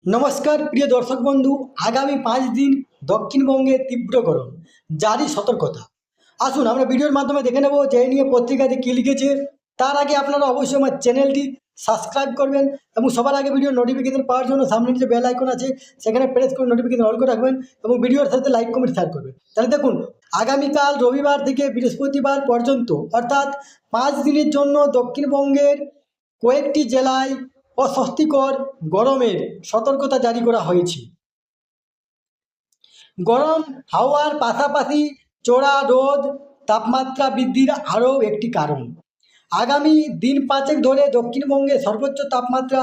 नमस्कार प्रिय दर्शक बंधु आगामी 5 दिन दक्षिणबंगे तीव्र गरम जारी सतर्कता। आसुन আমরা ভিডিওর মাধ্যমে দেখে নেব যে নিয়ে পত্রিকাতে কি লিখেছে। তার আগে আপনারা অবশ্যই আমার চ্যানেলটি সাবস্ক্রাইব করবেন এবং সবার আগে ভিডিও নোটিফিকেশন পাওয়ার জন্য সামনে যে বেল আইকন আছে সেখানে প্রেস করে নোটিফিকেশন অল করে রাখবেন এবং ভিডিওর সাথে লাইক কমেন্ট শেয়ার করবেন। তাহলে দেখুন, আগামীকাল রবিবার থেকে বৃহস্পতিবার পর্যন্ত অর্থাৎ 5 দিনের জন্য দক্ষিণবঙ্গের কয়েকটি জেলায় অস্বস্তিকর গরমের সতর্কতা জারি করা হয়েছে। গরম হাওয়ার পাশাপাশি চড়া রোদ তাপমাত্রা বৃদ্ধির আরও একটি কারণ। আগামী দিন 5 ধরে দক্ষিণবঙ্গে সর্বোচ্চ তাপমাত্রা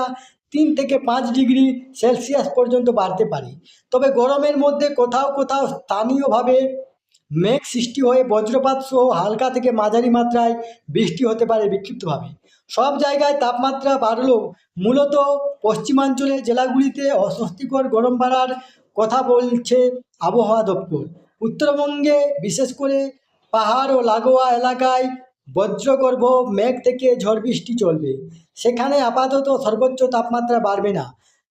3 থেকে 5 ডিগ্রি সেলসিয়াস পর্যন্ত বাড়তে পারে। তবে গরমের মধ্যে কোথাও কোথাও স্থানীয়ভাবে মেঘ সৃষ্টি হয়ে বজ্রপাত সহ হালকা থেকে মাঝারি মাত্রায় বৃষ্টি হতে পারে বিক্ষিপ্তভাবে। সব জায়গায় তাপমাত্রা বাড়লেও মূলত পশ্চিমাঞ্চলের জেলাগুলিতে অস্বস্তিকর গরম বাড়ার কথা বলছে আবহাওয়া দপ্তর। উত্তরবঙ্গে বিশেষ করে পাহাড় ও লাগোয়া এলাকায় বজ্রগর্ভ মেঘ থেকে ঝড় বৃষ্টি চলবে। সেখানে আপাতত সর্বোচ্চ তাপমাত্রা বাড়বে না।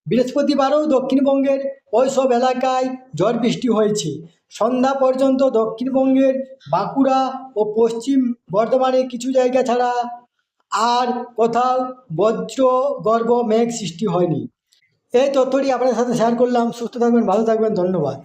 বৃহস্পতিবারও দক্ষিণবঙ্গের ওই সব এলাকায় ঝড় বৃষ্টি হয়েছে। সন্ধ্যা পর্যন্ত দক্ষিণবঙ্গের বাঁকুড়া ও পশ্চিম বর্ধমানের কিছু জায়গা ছাড়া আর কোথাও বজ্রগর্ভ মেঘ সৃষ্টি হয়নি। এই তথ্যটি আপনাদের সাথে শেয়ার করলাম। সুস্থ থাকবেন, ভালো থাকবেন, ধন্যবাদ।